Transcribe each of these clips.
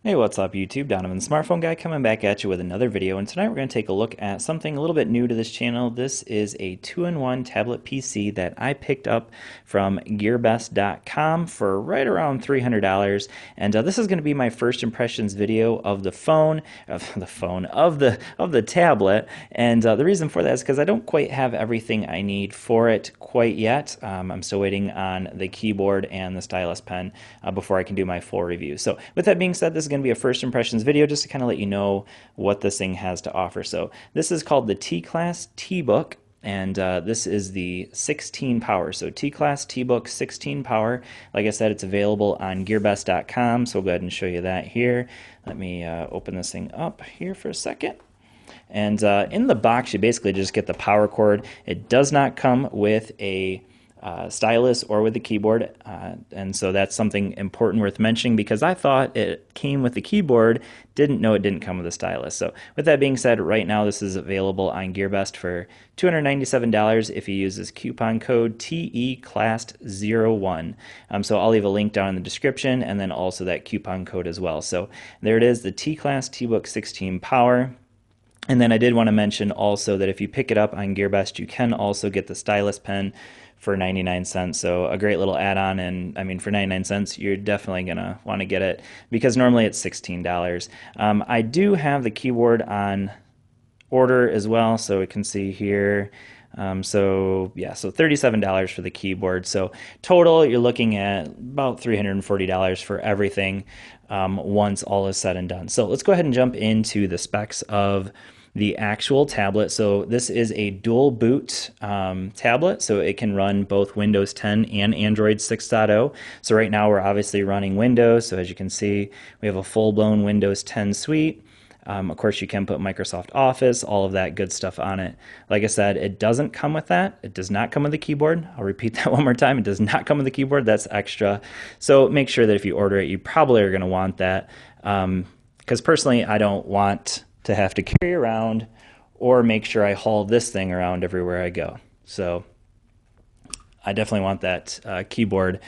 Hey, what's up YouTube? Donovan, the Smartphone Guy, coming back at you with another video, and tonight we're going to take a look at something a little bit new to this channel. This is a 2-in-1 tablet PC that I picked up from GearBest.com for right around $300, and this is going to be my first impressions video of the tablet, and the reason for that is because I don't quite have everything I need for it quite yet. I'm still waiting on the keyboard and the stylus pen before I can do my full review. So with that being said, this is going to be a first impressions video just to kind of let you know what this thing has to offer. So this is called the Teclast Tbook, and this is the 16 power. So Teclast Tbook 16 power. Like I said, it's available on GearBest.com. So we'll go ahead and show you that here. Let me open this thing up here for a second. And in the box, you basically just get the power cord. It does not come with a stylus or with the keyboard, and so that's something important worth mentioning because I thought it came with the keyboard, didn't know it didn't come with a stylus. So with that being said, right now this is available on GearBest for $297 if you use this coupon code TECLAST01. So I'll leave a link down in the description and then also that coupon code as well. So there it is, the Teclast Tbook 16 Power. And then I did want to mention also that if you pick it up on GearBest, you can also get the stylus pen for 99 cents. So a great little add-on, and I mean for 99 cents you're definitely gonna want to get it because normally it's $16. I do have the keyboard on order as well, so we can see here. So $37 for the keyboard. So total you're looking at about $340 for everything once all is said and done. So let's go ahead and jump into the specs of the actual tablet. So this is a dual boot tablet, so it can run both Windows 10 and Android 6.0. So right now we're obviously running Windows, so as you can see we have a full-blown Windows 10 suite. Of course you can put Microsoft Office, all of that good stuff on it. Like I said, it doesn't come with that. It does not come with the keyboard. I'll repeat that one more time. It does not come with the keyboard. That's extra. So make sure that if you order it, you probably are going to want that. Because personally, I don't want to have to carry around or make sure I haul this thing around everywhere I go. So I definitely want that keyboard.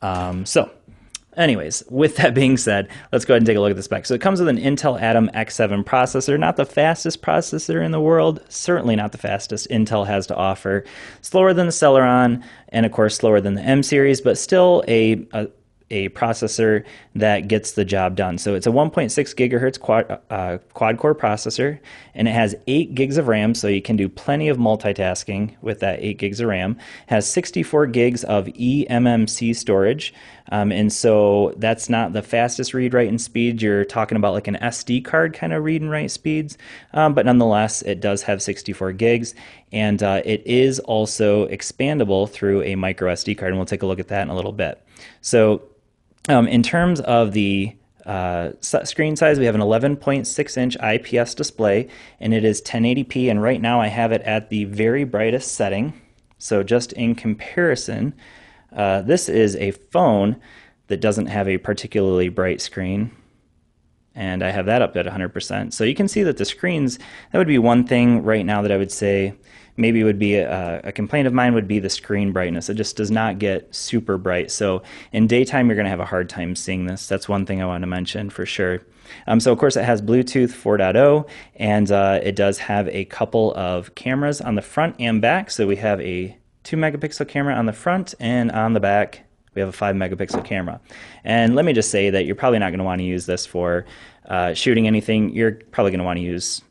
Anyways, with that being said, let's go ahead and take a look at the specs. So it comes with an Intel Atom X7 processor, not the fastest processor in the world, certainly not the fastest Intel has to offer. Slower than the Celeron, and of course slower than the M series, but still a processor that gets the job done. So it's a 1.6 gigahertz quad-core processor, and it has 8 gigs of RAM, so you can do plenty of multitasking with that 8 gigs of RAM. It has 64 gigs of eMMC storage, and so that's not the fastest read, write, and speed. You're talking about like an SD card kind of read and write speeds, but nonetheless, it does have 64 gigs, and it is also expandable through a micro SD card, and we'll take a look at that in a little bit. So in terms of the screen size, we have an 11.6-inch IPS display, and it is 1080p, and right now I have it at the very brightest setting. So just in comparison, this is a phone that doesn't have a particularly bright screen, and I have that up at 100%. So you can see that the screens, that would be one thing right now that I would say maybe would be a complaint of mine would be the screen brightness. It just does not get super bright. So in daytime, you're going to have a hard time seeing this. That's one thing I want to mention for sure. So of course it has Bluetooth 4.0, and it does have a couple of cameras on the front and back. So we have a 2 megapixel camera on the front, and on the back we have a 5 megapixel camera. And let me just say that you're probably not going to want to use this for shooting anything. You're probably going to want to use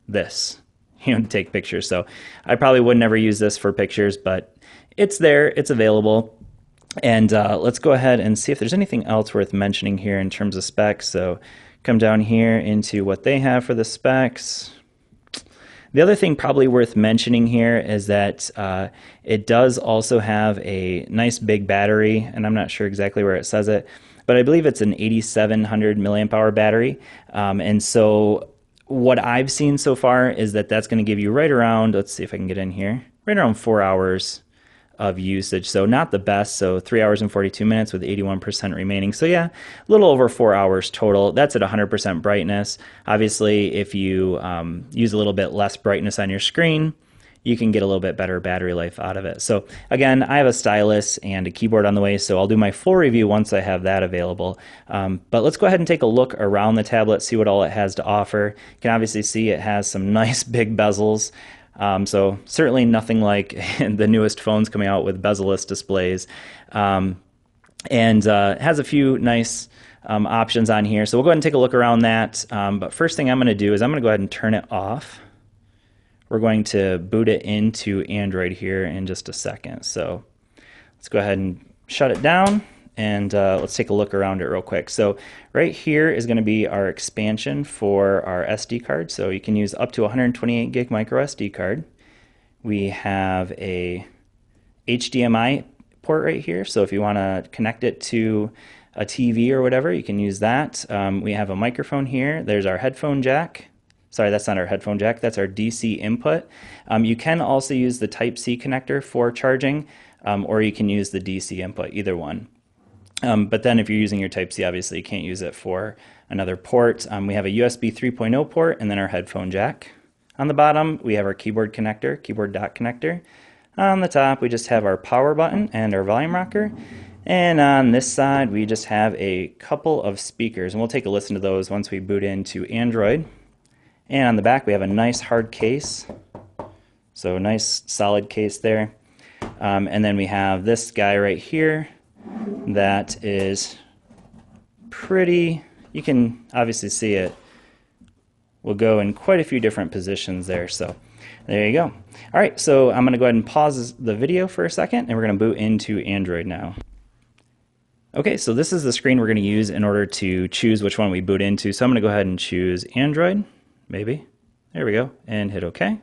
this, to take pictures. So I probably would never use this for pictures, but it's there, it's available. And let's go ahead and see if there's anything else worth mentioning here in terms of specs. So come down here into what they have for the specs. The other thing probably worth mentioning here is that it does also have a nice big battery, and I'm not sure exactly where it says it, but I believe it's an 8700 milliamp hour battery. And so what I've seen so far is that that's going to give you right around, let's see if I can get in here, right around 4 hours of usage. So not the best. So 3 hours and 42 minutes with 81% remaining. So yeah, a little over 4 hours total. That's at 100% brightness. Obviously, if you use a little bit less brightness on your screen, you can get a little bit better battery life out of it. So again, I have a stylus and a keyboard on the way, so I'll do my full review once I have that available. But let's go ahead and take a look around the tablet, see what all it has to offer. You can obviously see it has some nice big bezels. So certainly nothing like the newest phones coming out with bezel-less displays. And has a few nice options on here. So we'll go ahead and take a look around that. But first thing I'm going to do is I'm going to go ahead and turn it off. We're going to boot it into Android here in just a second. So let's go ahead and shut it down, and let's take a look around it real quick. So right here is going to be our expansion for our SD card. So you can use up to 128 gig micro SD card. We have a HDMI port right here. So if you want to connect it to a TV or whatever, you can use that. We have a microphone here. There's our headphone jack. Sorry, that's not our headphone jack. That's our DC input. You can also use the Type-C connector for charging, or you can use the DC input, either one. But then if you're using your Type-C, obviously you can't use it for another port. We have a USB 3.0 port and then our headphone jack. On the bottom, we have our keyboard connector, keyboard dock connector. On the top, we just have our power button and our volume rocker. And on this side, we just have a couple of speakers, and we'll take a listen to those once we boot into Android. And on the back, we have a nice hard case. So a nice solid case there. And then we have this guy right here that is pretty, you can obviously see it will go in quite a few different positions there. So there you go. All right, so I'm going to go ahead and pause the video for a second, and we're going to boot into Android now. Okay, so this is the screen we're going to use in order to choose which one we boot into. So I'm going to go ahead and choose Android. Maybe. There we go. And hit OK.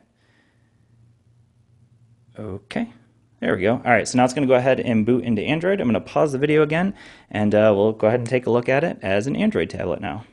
OK. There we go. All right, so now it's going to go ahead and boot into Android. I'm going to pause the video again, and we'll go ahead and take a look at it as an Android tablet now.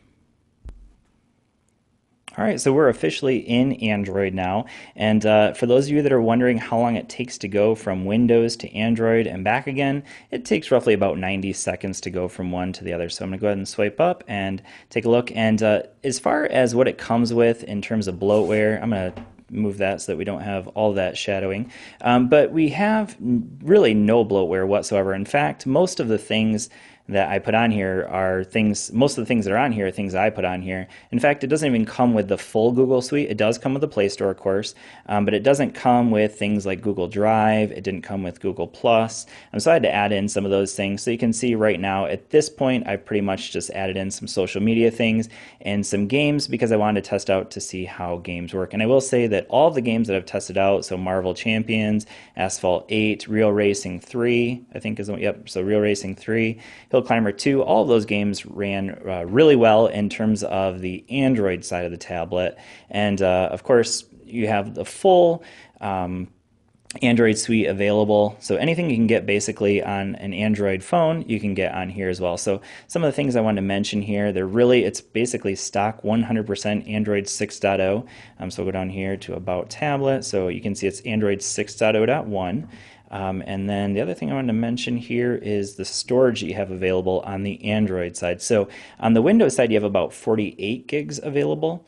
All right, so we're officially in Android now, and for those of you that are wondering how long it takes to go from Windows to Android and back again, it takes roughly about 90 seconds to go from one to the other. So I'm going to go ahead and swipe up and take a look, and as far as what it comes with in terms of bloatware, I'm going to move that so that we don't have all that shadowing, but we have really no bloatware whatsoever. In fact, most of the things that I put on here are things, most of the things that are on here are things I put on here. In fact, it doesn't even come with the full Google Suite. It does come with the Play Store, of course, but it doesn't come with things like Google Drive. It didn't come with Google Plus. So I had to add in some of those things. So you can see right now, at this point, I've pretty much just added in some social media things and some games because I wanted to test out to see how games work. And I will say that all of the games that I've tested out, so Marvel Champions, Asphalt 8, Real Racing 3, I think is, yep, so Real Racing 3, Hill Climber 2, all of those games ran really well in terms of the Android side of the tablet. And of course, you have the full Android suite available. So anything you can get basically on an Android phone, you can get on here as well. So some of the things I wanted to mention here, it's basically stock 100% Android 6.0. So we'll go down here to About Tablet. So you can see it's Android 6.0.1. And then the other thing I wanted to mention here is the storage that you have available on the Android side. So on the Windows side, you have about 48 gigs available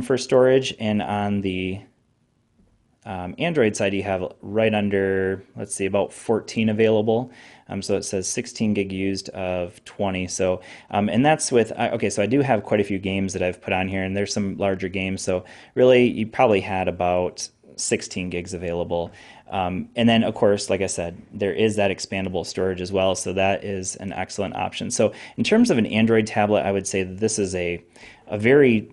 for storage, and on the Android side, you have right under, let's see, about 14 available. So it says 16 gig used of 20. So, and that's with, okay, so I do have quite a few games that I've put on here, and there's some larger games. So really, you probably had about 16 gigs available. And then, of course, like I said, there is that expandable storage as well, so that is an excellent option. So in terms of an Android tablet, I would say that this is a very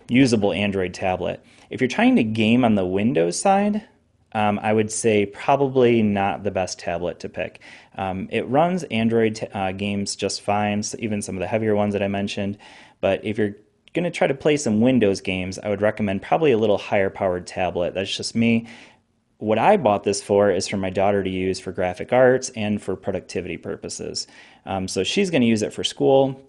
usable Android tablet. If you're trying to game on the Windows side, I would say probably not the best tablet to pick. It runs Android games just fine, so even some of the heavier ones that I mentioned, but if you're going to try to play some Windows games, I would recommend probably a little higher powered tablet. That's just me. What I bought this for is for my daughter to use for graphic arts and for productivity purposes. So she's going to use it for school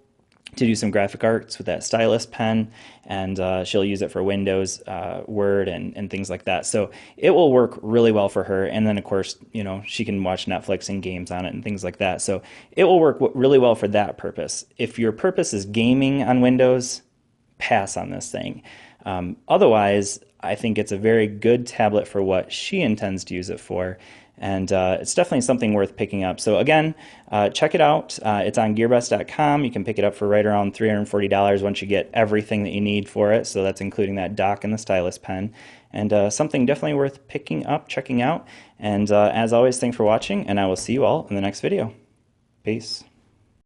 to do some graphic arts with that stylus pen, and she'll use it for Windows, Word, and things like that. So it will work really well for her. And then, of course, you know, she can watch Netflix and games on it and things like that. So it will work really well for that purpose. If your purpose is gaming on Windows, pass on this thing. Otherwise, I think it's a very good tablet for what she intends to use it for. And it's definitely something worth picking up. So again, check it out. It's on gearbest.com. You can pick it up for right around $340 once you get everything that you need for it. So that's including that dock and the stylus pen. And something definitely worth picking up, checking out. And as always, thanks for watching, and I will see you all in the next video. Peace.